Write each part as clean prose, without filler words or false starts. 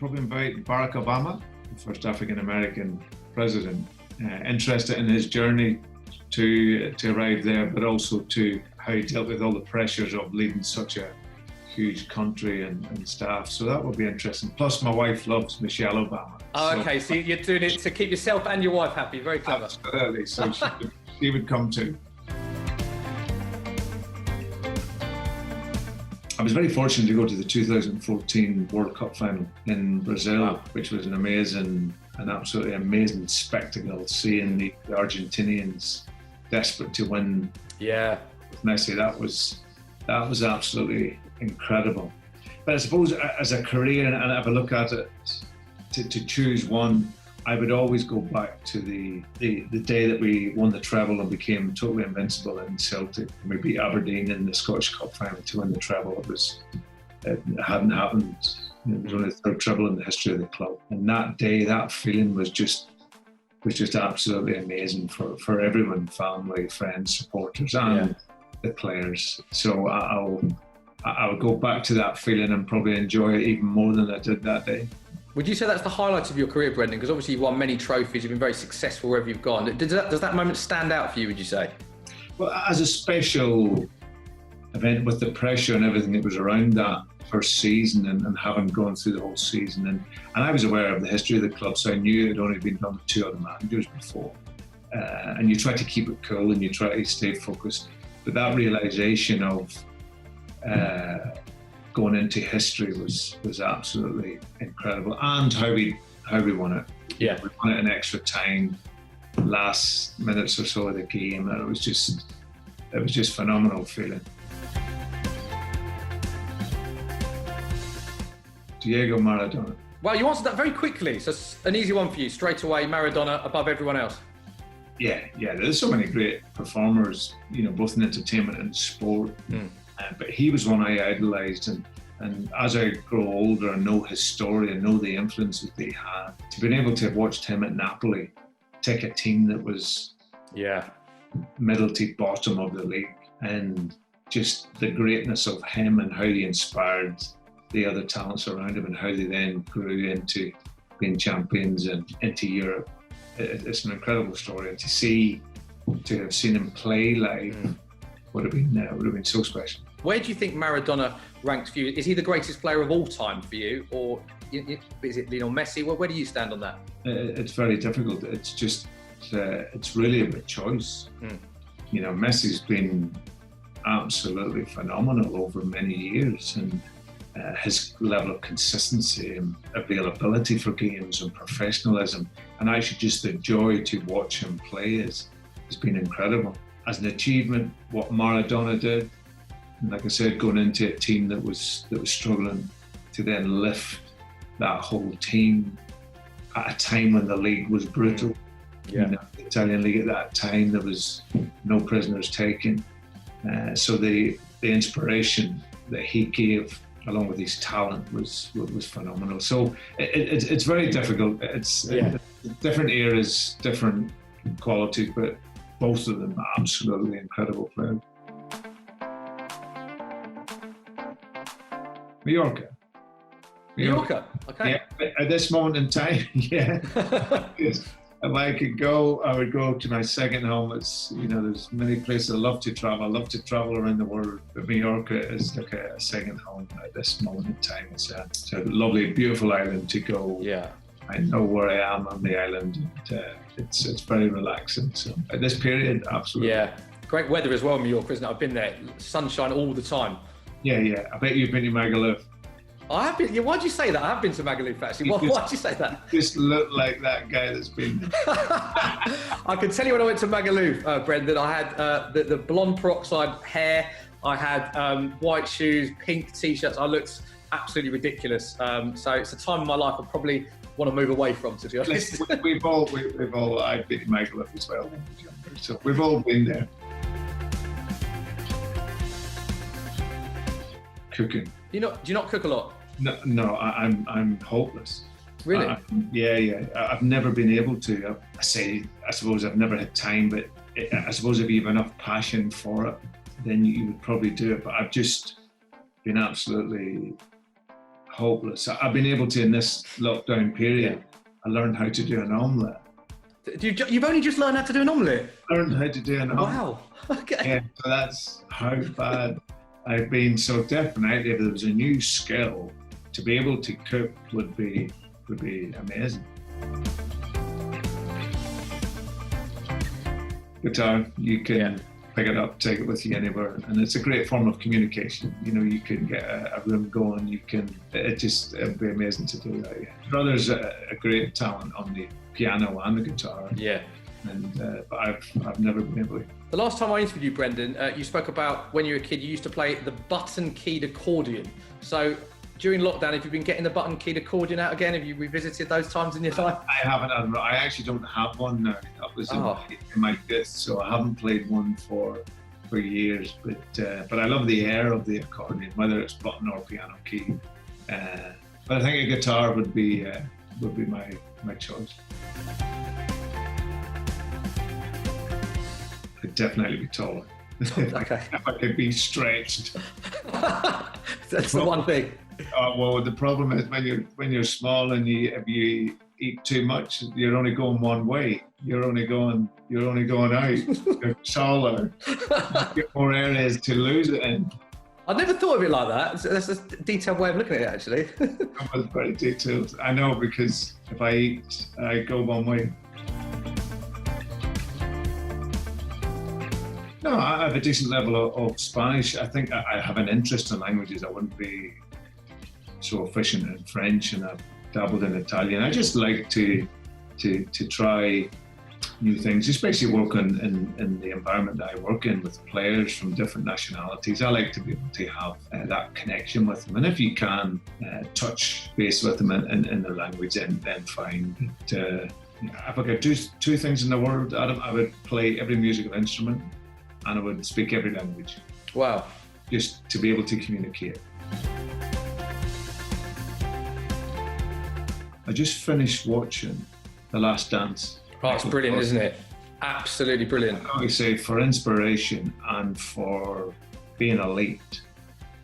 probably invite Barack Obama, the first African-American president, interested in his journey to arrive there, but also to how he dealt with all the pressures of leading such a huge country and staff. So that would be interesting. Plus, my wife loves Michelle Obama. Oh, okay. So you're doing it to keep yourself and your wife happy. Very clever. Absolutely. So she would come too. I was very fortunate to go to the 2014 World Cup final in Brazil, which was an absolutely amazing spectacle, seeing the Argentinians desperate to win. Yeah. With Messi, that was absolutely incredible. But I suppose as a career, and have a look at it, to choose one, I would always go back to the day that we won the treble and became totally invincible in Celtic. We beat Aberdeen in the Scottish Cup final to win the treble. It hadn't happened. It was only the third treble in the history of the club. And that day, that feeling was just absolutely amazing for everyone, family, friends, supporters, and the players. So I would go back to that feeling and probably enjoy it even more than I did that day. Would you say that's the highlight of your career, Brendan? Because obviously you've won many trophies, you've been very successful wherever you've gone. Does that moment stand out for you, would you say? Well, as a special event with the pressure and everything that was around that first season and having gone through the whole season. And I was aware of the history of the club, so I knew it had only been done with 2 other managers before. And you try to keep it cool and you try to stay focused. But that realisation of going into history was absolutely incredible, and how we won it. Yeah, we won it in extra time, last minutes or so of the game, and it was just phenomenal feeling. Diego Maradona. Well, you answered that very quickly, so it's an easy one for you straight away. Maradona above everyone else. Yeah. There's so many great performers, both in entertainment and sport. But he was one I idolised, and as I grow older and know his story and know the influences they had, to be able to have watched him at Napoli take a team that was middle to bottom of the league, and just the greatness of him and how he inspired the other talents around him and how they then grew into being champions and into Europe. It's an incredible story, and to have seen him play live would have been so special. Where do you think Maradona ranks for you? Is he the greatest player of all time for you, or is it Lionel Messi? Where do you stand on that? It's very difficult. It's just it's really about choice. Messi's been absolutely phenomenal over many years, and his level of consistency and availability for games and professionalism, and actually just the joy to watch him play has been incredible. As an achievement, what Maradona did, and like I said, going into a team that was struggling, to then lift that whole team at a time when the league was brutal. The Italian league at that time, there was no prisoners taken. So the inspiration that he gave, along with his talent, was phenomenal. So it's very difficult. It's different eras, different qualities, but both of them are absolutely incredible players. Mallorca. Okay. Yeah, at this moment in time, Yes. If I could go, I would go to my second home. It's, there's many places I love to travel. I love to travel around the world, but Mallorca is like a second home at this moment in time. It's a lovely, beautiful island to go. Yeah. I know where I am on the island, and it's very relaxing. So at this period, absolutely. Yeah, great weather as well in Mallorca, isn't it? I've been there, sunshine all the time. Yeah. I bet you've been to Magaluf. I have been. Yeah, why'd you say that? I have been to Magaluf actually. Why'd you say that? You just look like that guy that's been. I can tell you when I went to Magaluf, Brendan, I had the blonde peroxide hair. I had white shoes, pink t-shirts. I looked absolutely ridiculous. So it's a time in my life I probably want to move away from, to be honest. We've all. I've been to Magaluf as well when I was younger, so we've all been there. Cooking. Do you not cook a lot? No, I'm hopeless. Really? I've never been able to. I suppose I've never had time, but I suppose if you have enough passion for it, then you would probably do it. But I've just been absolutely hopeless. I've been able to, in this lockdown period, I learned how to do an omelette. You've only just learned how to do an omelette? Learned how to do an omelette. Wow. Okay. Yeah, so that's how bad I've been. So definitely, if there was a new skill, to be able to cook would be amazing. Guitar, you can pick it up, take it with you anywhere, and it's a great form of communication. You know, you can get a room going. It'd be amazing to do that. Yeah. My brother's a great talent on the piano and the guitar. Yeah. And but I've never been able to. The last time I interviewed you, Brendan, you spoke about when you were a kid, you used to play the button-keyed accordion. So during lockdown, have you been getting the button-keyed accordion out again? Have you revisited those times in your life? I haven't. I actually don't have one now. That was in my disc, so I haven't played one for years. But I love the air of the accordion, whether it's button or piano key. But I think a guitar would be my choice. I'd definitely be taller. Okay. If I could be stretched. That's the one thing. Well, the problem is when you're small and if you eat too much, you're only going one way. You're only going out. You're taller. You get more areas to lose it in. I've never thought of it like that. That's a detailed way of looking at it, actually. That was very detailed. I know, because if I eat, I go one way. No, I have a decent level of Spanish. I think I have an interest in languages. I wouldn't be so efficient in French, and I've dabbled in Italian. I just like to try new things, especially working in the environment that I work in with players from different nationalities. I like to be able to have that connection with them. And if you can touch base with them in the language, then fine. But if I could do two things in the world, Adam, I would play every musical instrument and I would speak every language. Wow. Just to be able to communicate. I just finished watching The Last Dance. Oh, it's brilliant, isn't it? Absolutely brilliant. I would say for inspiration and for being elite.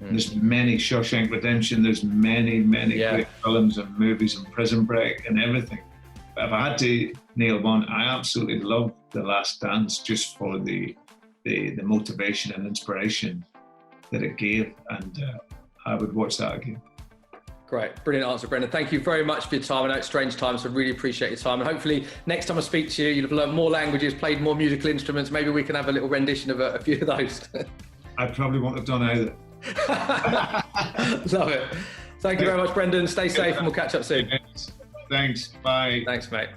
There's many Shawshank Redemption, there's many great films and movies and Prison Break and everything. But if I had to nail one, I absolutely love The Last Dance just for the motivation and inspiration that it gave, and I would watch that again. Great, brilliant answer, Brendan. Thank you very much for your time. I know it's strange times, so really appreciate your time. And hopefully next time I speak to you, you'll have learned more languages, played more musical instruments. Maybe we can have a little rendition of a few of those. I probably won't have done either. Love it. Thank you very much, Brendan. Stay safe and we'll catch up soon. Thanks. Bye. Thanks, mate.